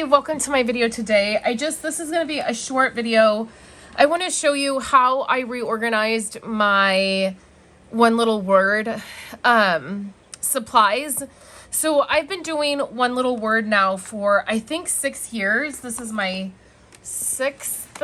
welcome to my video today. This is going to be a short video. I want to show you how I reorganized my one little word supplies. So I've been doing one little word now for I think 6 years. This is my seventh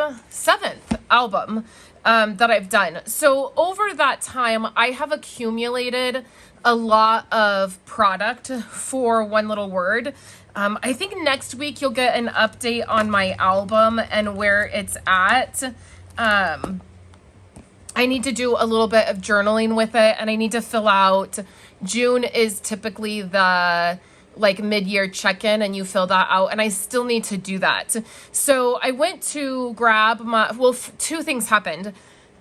album that I've done. So over that time, I have accumulated a lot of product for one little word. I think next week you'll get an update on my album and where it's at. I need to do a little bit of journaling with it, and I need to fill out. June is typically the mid-year check-in, and you fill that out, and I still need to do that. So I went to grab two things happened.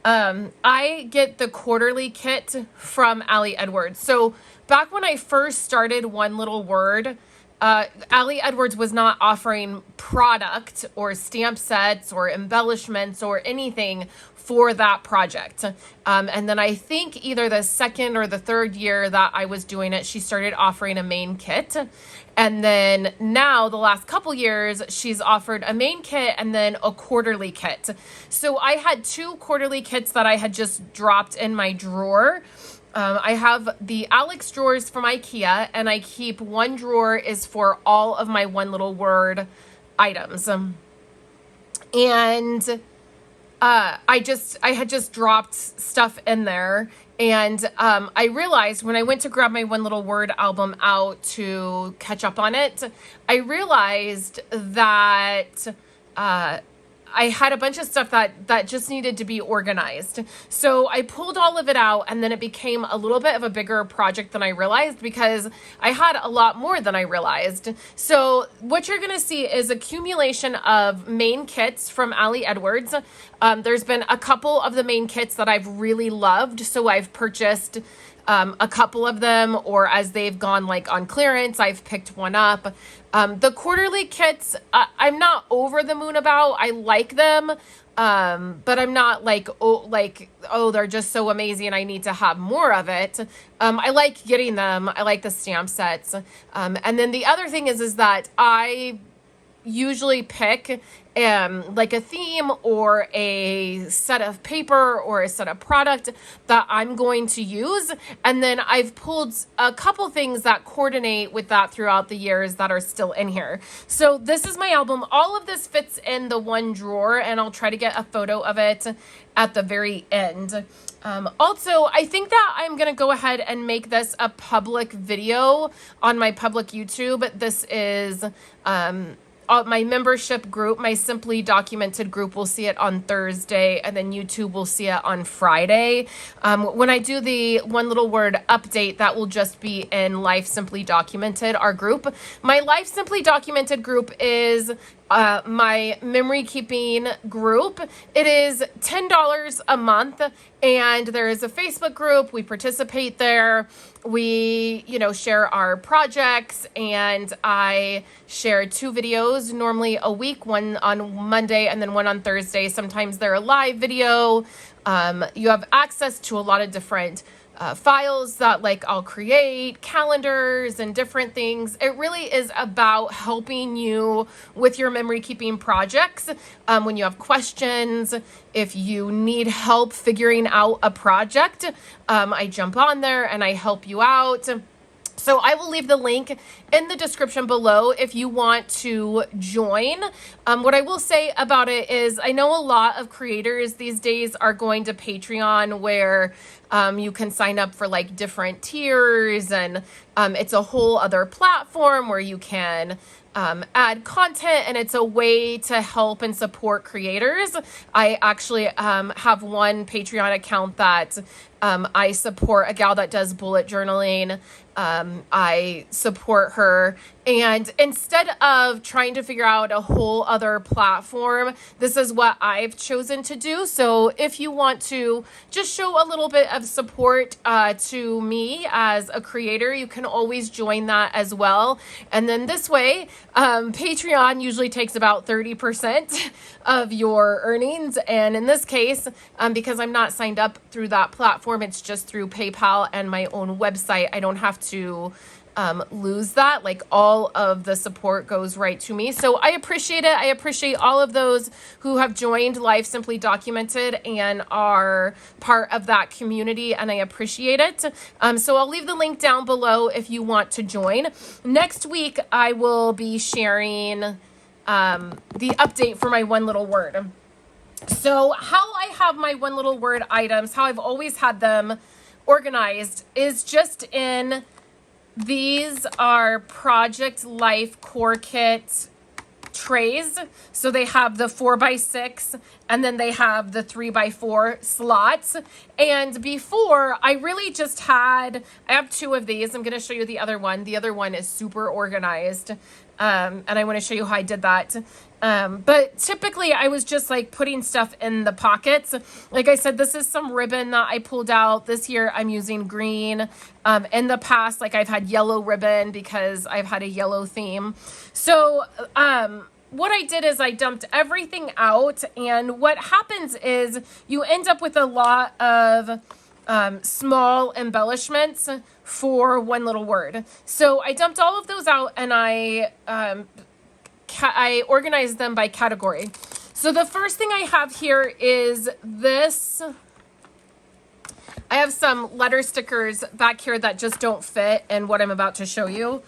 I get the quarterly kit from Ali Edwards. So back when I first started One Little Word, Ali Edwards was not offering product or stamp sets or embellishments or anything for that project. And then I think either the second or the third year that I was doing it, she started offering a main kit. And then now the last couple years, she's offered a main kit and then a quarterly kit. So I had 2 quarterly kits that I had just dropped in my drawer. I have the Alex drawers from IKEA, and I keep one drawer is for all of my One Little Word items. And I had just dropped stuff in there, and I realized when I went to grab my One Little Word album out to catch up on it, I realized that I had a bunch of stuff that just needed to be organized. So I pulled all of it out, and then it became a little bit of a bigger project than I realized because I had a lot more than I realized. So what you're going to see is accumulation of main kits from Ali Edwards. There's been a couple of the main kits that I've really loved. So I've purchased a couple of them, or as they've gone on clearance, I've picked one up. The quarterly kits, I'm not over the moon about. I like them, but I'm not oh, they're just so amazing, I need to have more of it. I like getting them. I like the stamp sets. And then the other thing is that I usually pick a theme or a set of paper or a set of product that I'm going to use, and then I've pulled a couple things that coordinate with that throughout the years that are still in here. So this is my album. All of this fits in the one drawer, and I'll try to get a photo of it at the very end. Also, I think that I'm going to go ahead and make this a public video on my public YouTube. This is my membership group, my Simply Documented group, will see it on Thursday, and then YouTube will see it on Friday. When I do the One Little Word update, that will just be in Life Simply Documented, our group. My Life Simply Documented group is my memory keeping group. It is $10 a month, and there is a Facebook group. We participate there. We, share our projects, and I share 2 videos, normally a week, one on Monday and then one on Thursday. Sometimes they're a live video. You have access to a lot of different files that I'll create, calendars and different things. It really is about helping you with your memory keeping projects. When you have questions, if you need help figuring out a project, I jump on there and I help you out. So I will leave the link in the description below if you want to join. What I will say about it is I know a lot of creators these days are going to Patreon, where you can sign up for different tiers, and it's a whole other platform where you can add content, and it's a way to help and support creators. I actually have one Patreon account that I support, a gal that does bullet journaling. I support her, and instead of trying to figure out a whole other platform, this is what I've chosen to do. So if you want to just show a little bit of support to me as a creator, you can always join that as well. And then this way, Patreon usually takes about 30% of your earnings, and in this case, because I'm not signed up through that platform, it's just through PayPal and my own website. I don't have to lose that. Like, all of the support goes right to me. So I appreciate it. I appreciate all of those who have joined Life Simply Documented and are part of that community, and I appreciate it. So I'll leave the link down below if you want to join. Next week, I will be sharing the update for my one little word. So how I have my one little word items, how I've always had them organized, is just in, these are Project Life Core Kit trays. So they have the 4x6 and then they have the 3x4 slots. And before, I really just had, I have two of these. I'm going to show you the other one. The other one is super organized. And I want to show you how I did that. But typically I was just like putting stuff in the pockets. Like I said, this is some ribbon that I pulled out. This year I'm using green. In the past, like I've had yellow ribbon because I've had a yellow theme. So, what I did is I dumped everything out, and what happens is you end up with a lot of small embellishments for one little word. So I dumped all of those out, and I organized them by category. So the first thing I have here is this. I have some letter stickers back here that just don't fit in what I'm about to show you.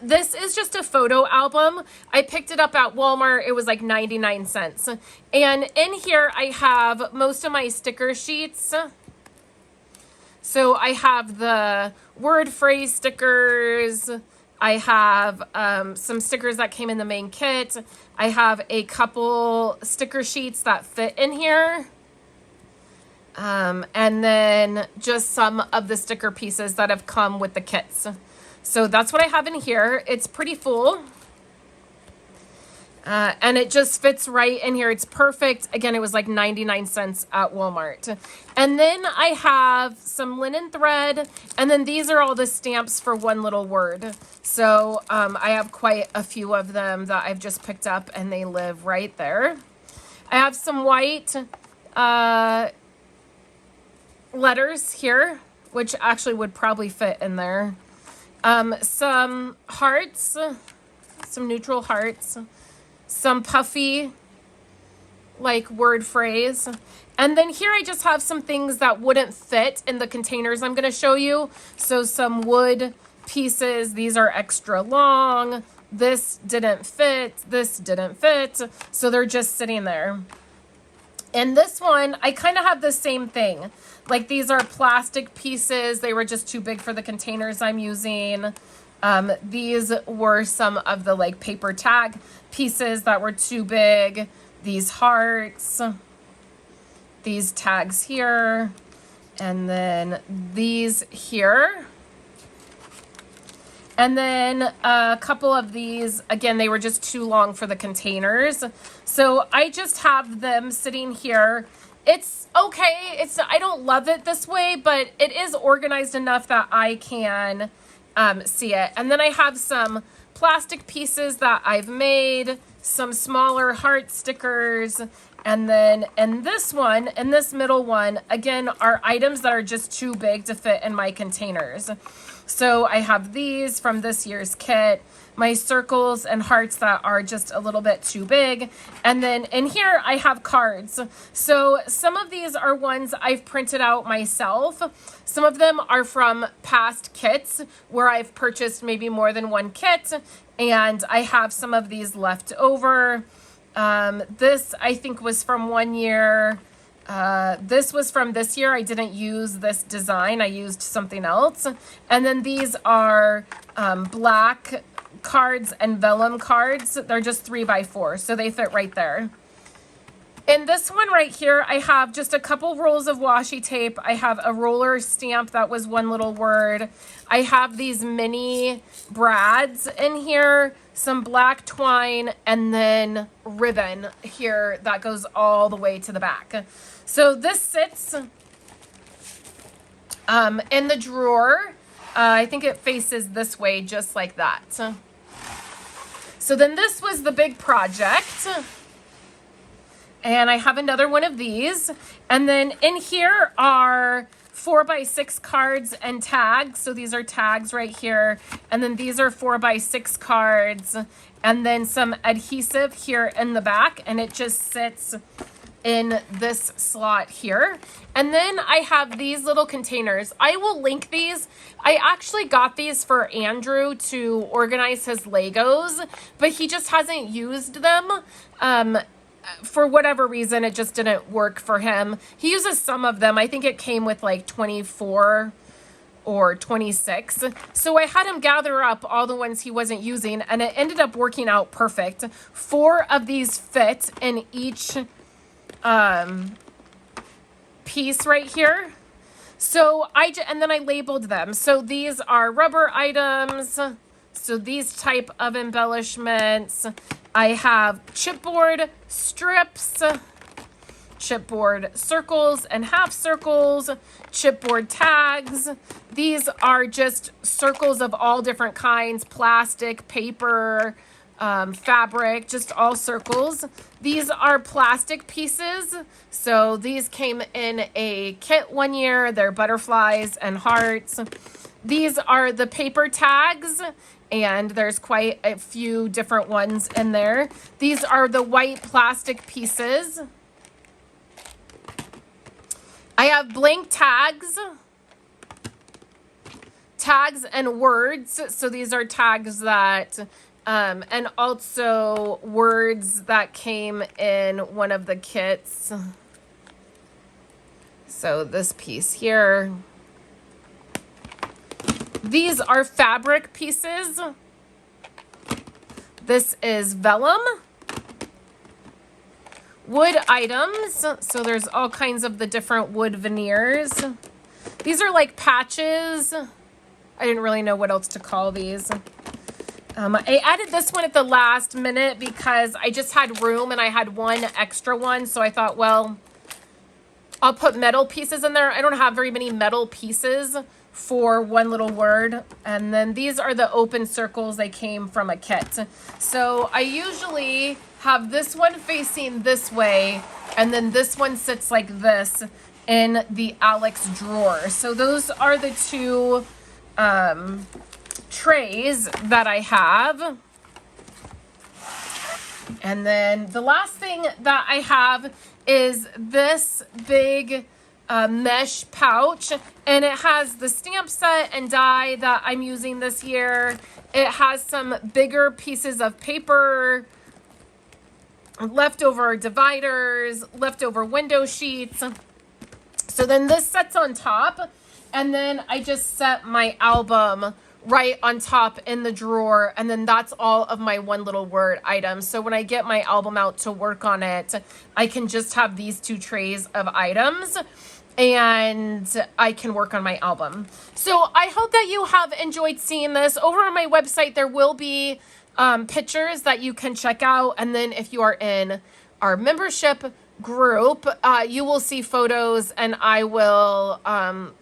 This is just a photo album. I picked it up at Walmart. It was like 99 cents. And in here I have most of my sticker sheets. So I have the word phrase stickers. I have some stickers that came in the main kit. I have a couple sticker sheets that fit in here. And then just some of the sticker pieces that have come with the kits. So that's what I have in here. It's pretty full. And it just fits right in here. It's perfect. Again, it was like 99 cents at Walmart. And then I have some linen thread. And then these are all the stamps for one little word. So I have quite a few of them that I've just picked up, and they live right there. I have some white letters here, which actually would probably fit in there. Some hearts, some neutral hearts, some puffy like word phrase. And then here I just have some things that wouldn't fit in the containers I'm going to show you. So some wood pieces, these are extra long. This didn't fit, this didn't fit. So they're just sitting there. And this one, I kind of have the same thing. Like, these are plastic pieces. They were just too big for the containers I'm using. These were some of the like paper tag pieces that were too big. These hearts, these tags here, and then these here. And then a couple of these, again, they were just too long for the containers. So I just have them sitting here. It's okay. I don't love it this way, but it is organized enough that I can see it. And then I have some plastic pieces that I've made, some smaller heart stickers. And then in this one, in this middle one, again, are items that are just too big to fit in my containers. So I have these from this year's kit, my circles and hearts that are just a little bit too big. And then in here I have cards. So some of these are ones I've printed out myself. Some of them are from past kits where I've purchased maybe more than one kit, and I have some of these left over. This I think was from one year. This was from this year. I didn't use this design. I used something else. And then these are black cards and vellum cards. They're just 3x4, so they fit right there. In this one right here, I have just a couple rolls of washi tape. I have a roller stamp that was one little word. I have these mini brads in here, some black twine, and then ribbon here that goes all the way to the back. So this sits in the drawer. I think it faces this way, just like that. So then this was the big project. And I have another one of these. And then in here are 4 4x6 cards and tags. So these are tags right here. And then these are 4x6 cards. And then some adhesive here in the back. And it just sits in this slot here. And then I have these little containers. I will link these. I actually got these for Andrew to organize his Legos, but he just hasn't used them. For whatever reason, it just didn't work for him. He uses some of them. I think it came with like 24 or 26. So I had him gather up all the ones he wasn't using, and it ended up working out perfect. 4 of these fit in each piece right here. So and then I labeled them. So these are rubber items. So these type of embellishments. I have chipboard strips, chipboard circles and half circles, chipboard tags. These are just circles of all different kinds, plastic, paper, fabric, just all circles. These are plastic pieces. So these came in a kit one year. They're butterflies and hearts. These are the paper tags, and there's quite a few different ones in there. These are the white plastic pieces. I have blank tags and words. So these are tags that, and also words that came in one of the kits. So this piece here. These are fabric pieces. This is vellum. Wood items. So there's all kinds of the different wood veneers. These are like patches. I didn't really know what else to call these. I added this one at the last minute because I just had room and I had one extra one. So I thought, well, I'll put metal pieces in there. I don't have very many metal pieces for one little word. And then these are the open circles. They came from a kit. So I usually have this one facing this way, and then this one sits like this in the Alex drawer. So those are the 2 trays that I have. And then the last thing that I have is this big mesh pouch, and it has the stamp set and die that I'm using this year. It has some bigger pieces of paper, leftover dividers, leftover window sheets. So then this sets on top, and then I just set my album right on top in the drawer, and then that's all of my one little word items. So when I get my album out to work on it, I can just have these 2 trays of items, and I can work on my album. So I hope that you have enjoyed seeing this. Over on my website, there will be pictures that you can check out. And then if you are in our membership group, you will see photos, and I will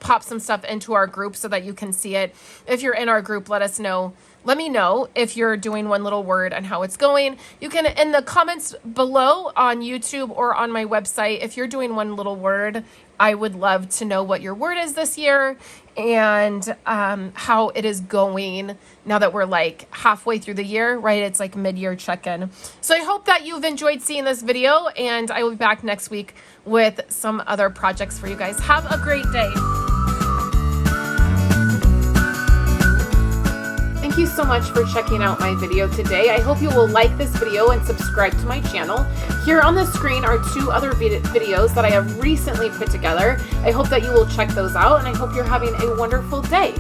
pop some stuff into our group so that you can see it. If you're in our group, let us know. Let me know if you're doing one little word and how it's going. You can, in the comments below on YouTube or on my website, if you're doing one little word, I would love to know what your word is this year and how it is going now that we're like halfway through the year, right? It's like mid-year check-in. So I hope that you've enjoyed seeing this video, and I will be back next week with some other projects for you guys. Have a great day. Thank you so much for checking out my video today. I hope you will like this video and subscribe to my channel. Here on the screen are 2 other videos that I have recently put together. I hope that you will check those out, and I hope you're having a wonderful day.